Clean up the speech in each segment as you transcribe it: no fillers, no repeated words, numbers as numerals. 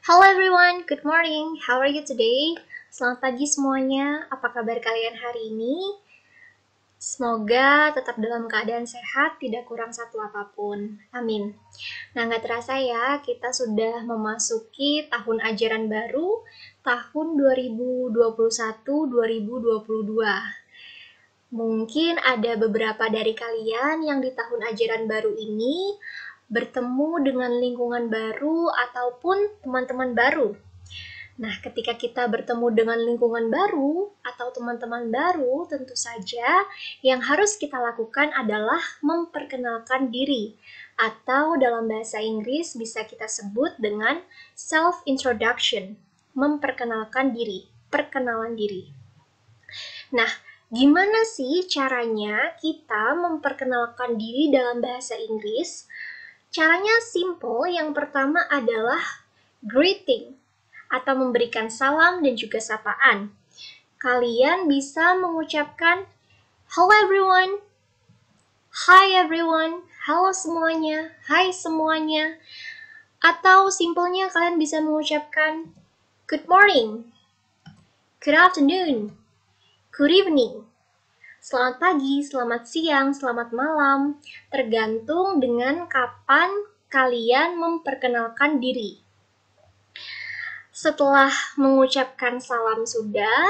Hello everyone, good morning. How are you today? Selamat pagi semuanya. Apa kabar kalian hari ini? Semoga tetap dalam keadaan sehat, tidak kurang satu apapun. Amin. Nah, nggak terasa ya, kita sudah memasuki tahun ajaran baru, tahun 2021-2022. Mungkin ada beberapa dari kalian yang di tahun ajaran baru ini bertemu dengan lingkungan baru ataupun teman-teman baru. Nah, ketika kita bertemu dengan lingkungan baru atau teman-teman baru, tentu saja yang harus kita lakukan adalah memperkenalkan diri. Atau dalam bahasa Inggris bisa kita sebut dengan self-introduction, memperkenalkan diri, perkenalan diri. Nah, gimana sih caranya kita memperkenalkan diri dalam bahasa Inggris? Caranya simple, yang pertama adalah greeting atau memberikan salam dan juga sapaan. Kalian bisa mengucapkan hello everyone, hi everyone, halo semuanya, hai semuanya. Atau simpelnya kalian bisa mengucapkan good morning, good afternoon, good evening. Selamat pagi, selamat siang, selamat malam, tergantung dengan kapan kalian memperkenalkan diri. Setelah mengucapkan salam sudah,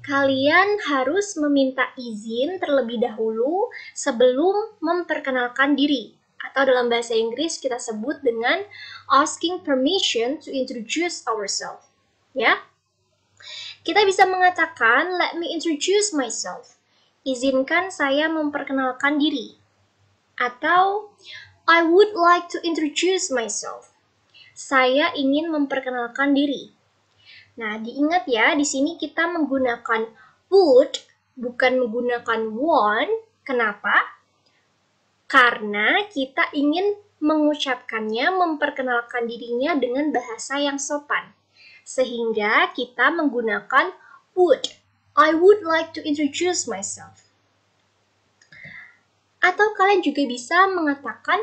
kalian harus meminta izin terlebih dahulu sebelum memperkenalkan diri. Atau dalam bahasa Inggris kita sebut dengan asking permission to introduce ourselves. Ya, kita bisa mengatakan, let me introduce myself. Izinkan saya memperkenalkan diri. Atau, I would like to introduce myself. Saya ingin memperkenalkan diri. Nah, diingat ya, di sini kita menggunakan would, bukan menggunakan want. Kenapa? Karena kita ingin mengucapkannya, memperkenalkan dirinya dengan bahasa yang sopan. Sehingga kita menggunakan would. I would like to introduce myself. Atau kalian juga bisa mengatakan,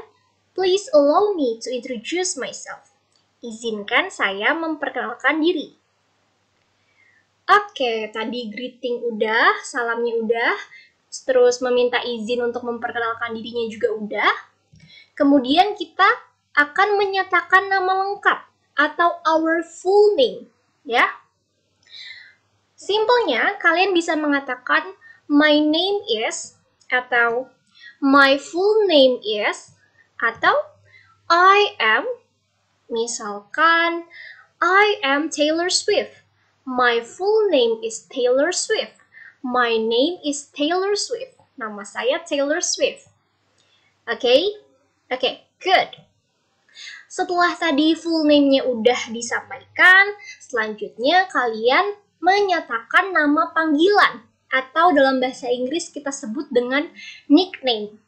please allow me to introduce myself. Izinkan saya memperkenalkan diri. Oke, tadi greeting udah, salamnya udah, terus meminta izin untuk memperkenalkan dirinya juga udah. Kemudian kita akan menyatakan nama lengkap atau our full name, ya. Simpelnya, kalian bisa mengatakan my name is, atau my full name is, atau I am, misalkan I am Taylor Swift. My full name is Taylor Swift. My name is Taylor Swift. Nama saya Taylor Swift. Oke, good. Setelah tadi full name-nya udah disampaikan, selanjutnya kalian menyatakan nama panggilan atau dalam bahasa Inggris kita sebut dengan nickname.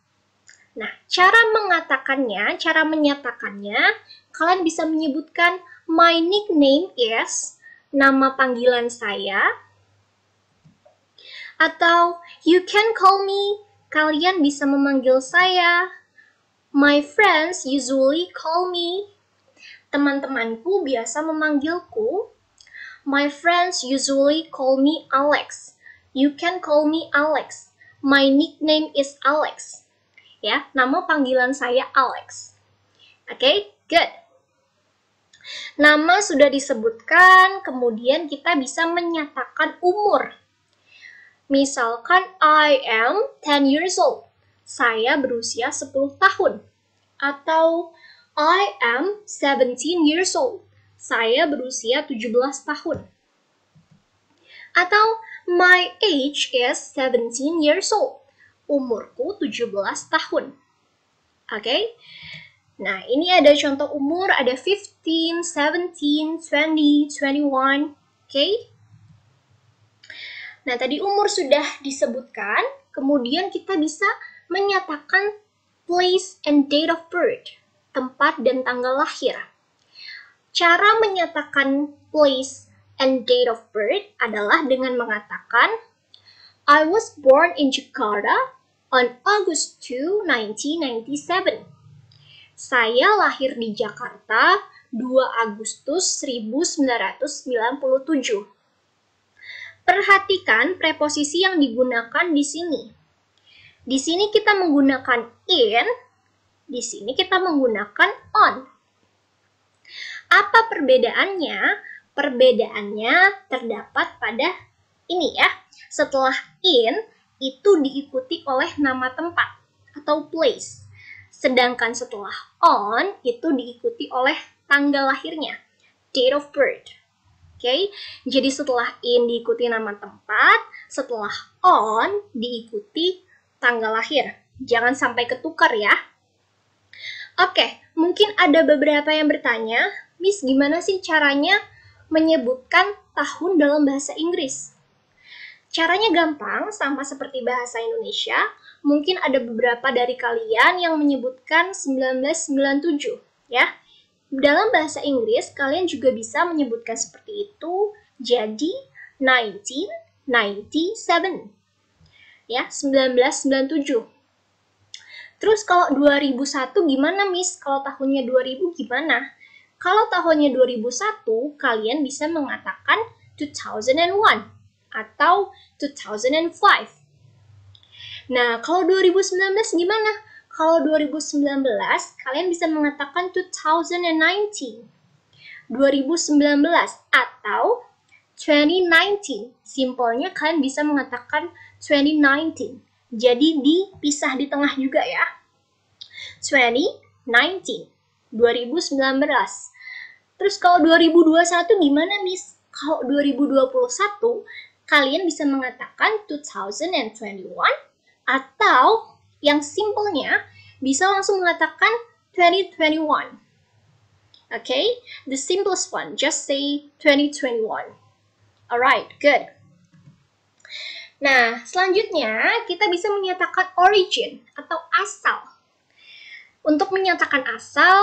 Nah, cara mengatakannya, cara menyatakannya, kalian bisa menyebutkan my nickname is, nama panggilan saya, atau you can call me, kalian bisa memanggil saya. My friends usually call me, teman-temanku biasa memanggilku. My friends usually call me Alex. You can call me Alex. My nickname is Alex. Ya, nama panggilan saya Alex. Oke, good. Nama sudah disebutkan, kemudian kita bisa menyatakan umur. Misalkan I am 10 years old. Saya berusia 10 tahun. Atau I am 17 years old. Saya berusia 17 tahun. Atau my age is 17 years old. Umurku 17 tahun. Oke? Nah, ini ada contoh umur, ada 15, 17, 20, 21. Oke? Nah, tadi umur sudah disebutkan, kemudian kita bisa menyatakan place and date of birth, tempat dan tanggal lahir. Cara menyatakan place and date of birth adalah dengan mengatakan I was born in Jakarta on August 2, 1997. Saya lahir di Jakarta 2 Agustus 1997. Perhatikan preposisi yang digunakan di sini. Di sini kita menggunakan in, di sini kita menggunakan on. Apa perbedaannya? Perbedaannya terdapat pada ini ya. Setelah in, itu diikuti oleh nama tempat atau place. Sedangkan setelah on, itu diikuti oleh tanggal lahirnya, date of birth. Oke, jadi setelah in diikuti nama tempat, setelah on diikuti tanggal lahir. Jangan sampai ketukar ya. Oke, mungkin ada beberapa yang bertanya, Miss, gimana sih caranya menyebutkan tahun dalam bahasa Inggris? Caranya gampang, sama seperti bahasa Indonesia. Mungkin ada beberapa dari kalian yang menyebutkan 1997, ya. Dalam bahasa Inggris, kalian juga bisa menyebutkan seperti itu, jadi 1997. Ya, 1997. Terus kalau 2001 gimana, Miss? Kalau tahunnya 2000 gimana? Kalau tahunnya 2001, kalian bisa mengatakan 2001 atau 2005. Nah, kalau 2019 gimana? Kalau 2019, kalian bisa mengatakan 2019. 2019 atau 2019. Simpelnya kalian bisa mengatakan 2019. Jadi dipisah di tengah juga ya. 2019. 2019. Terus kalau 2021 gimana, Miss? Kalau 2021, kalian bisa mengatakan 2021 atau yang simpelnya bisa langsung mengatakan 2021. Okay, the simplest one, just say 2021. Alright, good. Nah, selanjutnya kita bisa menyatakan origin atau asal. Untuk menyatakan asal,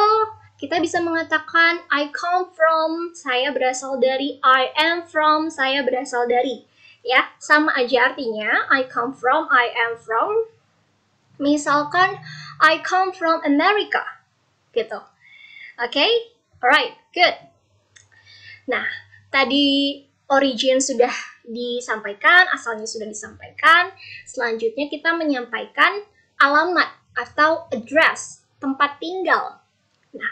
kita bisa mengatakan I come from, saya berasal dari, I am from, saya berasal dari. Ya, sama aja artinya, I come from, I am from. Misalkan, I come from America, gitu. Oke, alright, good. Nah, tadi origin sudah disampaikan, asalnya sudah disampaikan. Selanjutnya kita menyampaikan alamat atau address, tempat tinggal. Nah,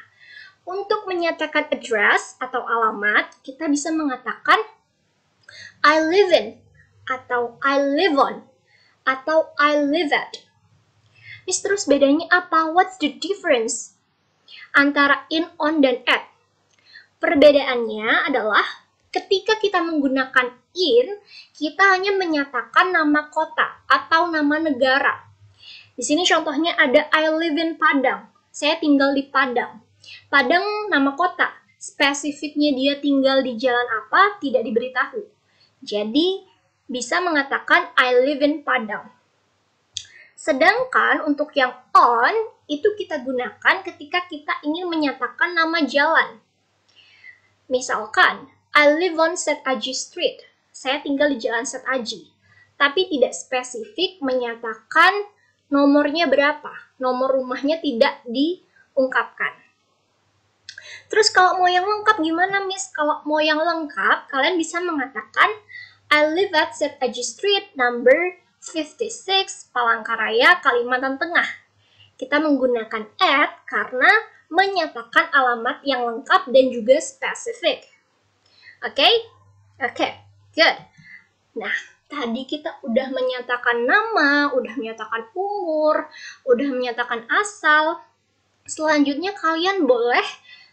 untuk menyatakan address atau alamat, kita bisa mengatakan I live in, atau I live on, atau I live at. Miss, terus bedanya apa? What's the difference antara in, on, dan at? Perbedaannya adalah ketika kita menggunakan in, kita hanya menyatakan nama kota atau nama negara. Di sini contohnya ada I live in Padang. Saya tinggal di Padang. Padang nama kota. Spesifiknya dia tinggal di jalan apa tidak diberitahu. Jadi bisa mengatakan I live in Padang. Sedangkan untuk yang on, itu kita gunakan ketika kita ingin menyatakan nama jalan. Misalkan, I live on Setaji Street. Saya tinggal di jalan Setaji. Tapi tidak spesifik menyatakan nomornya berapa. Nomor rumahnya tidak diungkapkan. Terus kalau mau yang lengkap gimana, Miss? Kalau mau yang lengkap, kalian bisa mengatakan I live at Setaji Street number 56, Palangkaraya, Kalimantan Tengah. Kita menggunakan at karena menyatakan alamat yang lengkap dan juga spesifik. Oke? Oke, good. Nah, tadi kita udah menyatakan nama, udah menyatakan umur, udah menyatakan asal. Selanjutnya kalian boleh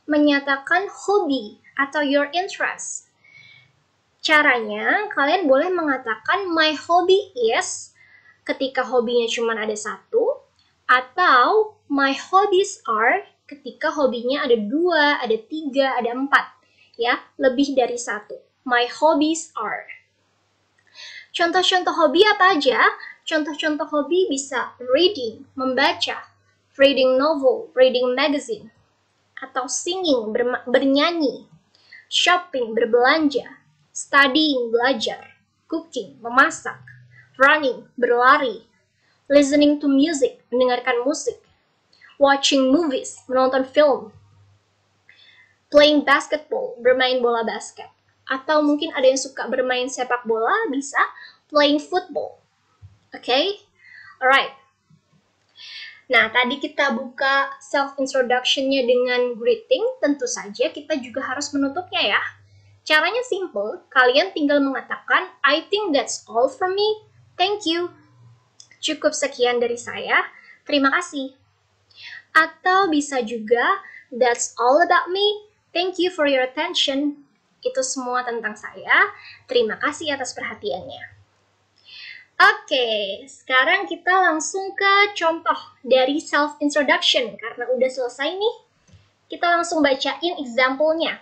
menyatakan hobi atau your interest. Caranya, kalian boleh mengatakan my hobby is, ketika hobinya cuma ada satu, atau my hobbies are, ketika hobinya ada 2, ada 3, ada 4. Ya, lebih dari 1. My hobbies are. Contoh-contoh hobi apa aja? Contoh-contoh hobi bisa reading, membaca, reading novel, reading magazine, atau singing, bernyanyi, shopping, berbelanja, studying, belajar, cooking, memasak, running, berlari, listening to music, mendengarkan musik, watching movies, menonton film. playing basketball, bermain bola basket. Atau mungkin ada yang suka bermain sepak bola, bisa playing football. Okay? Alright. Nah, tadi kita buka self-introduction-nya dengan greeting, tentu saja kita juga harus menutupnya ya. Caranya simple, kalian tinggal mengatakan, I think that's all from me, thank you. Cukup sekian dari saya, terima kasih. Atau bisa juga, that's all about me, thank you for your attention. Itu semua tentang saya, terima kasih atas perhatiannya. Oke, sekarang kita langsung ke contoh dari self-introduction. Karena udah selesai nih, kita langsung bacain example-nya.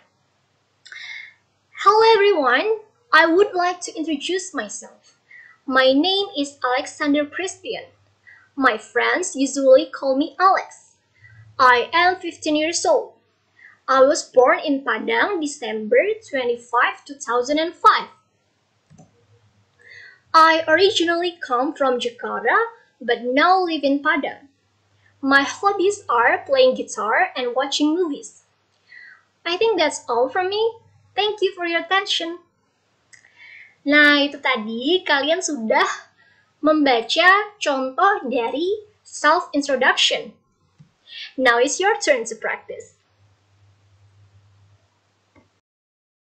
Hello everyone, I would like to introduce myself. My name is Alexander Christian. My friends usually call me Alex. I am 15 years old. I was born in Padang, December 25, 2005. I originally come from Jakarta, but now live in Padang. My hobbies are playing guitar and watching movies. I think that's all from me. Thank you for your attention. Nah, itu tadi kalian sudah membaca contoh dari self-introduction. Now it's your turn to practice.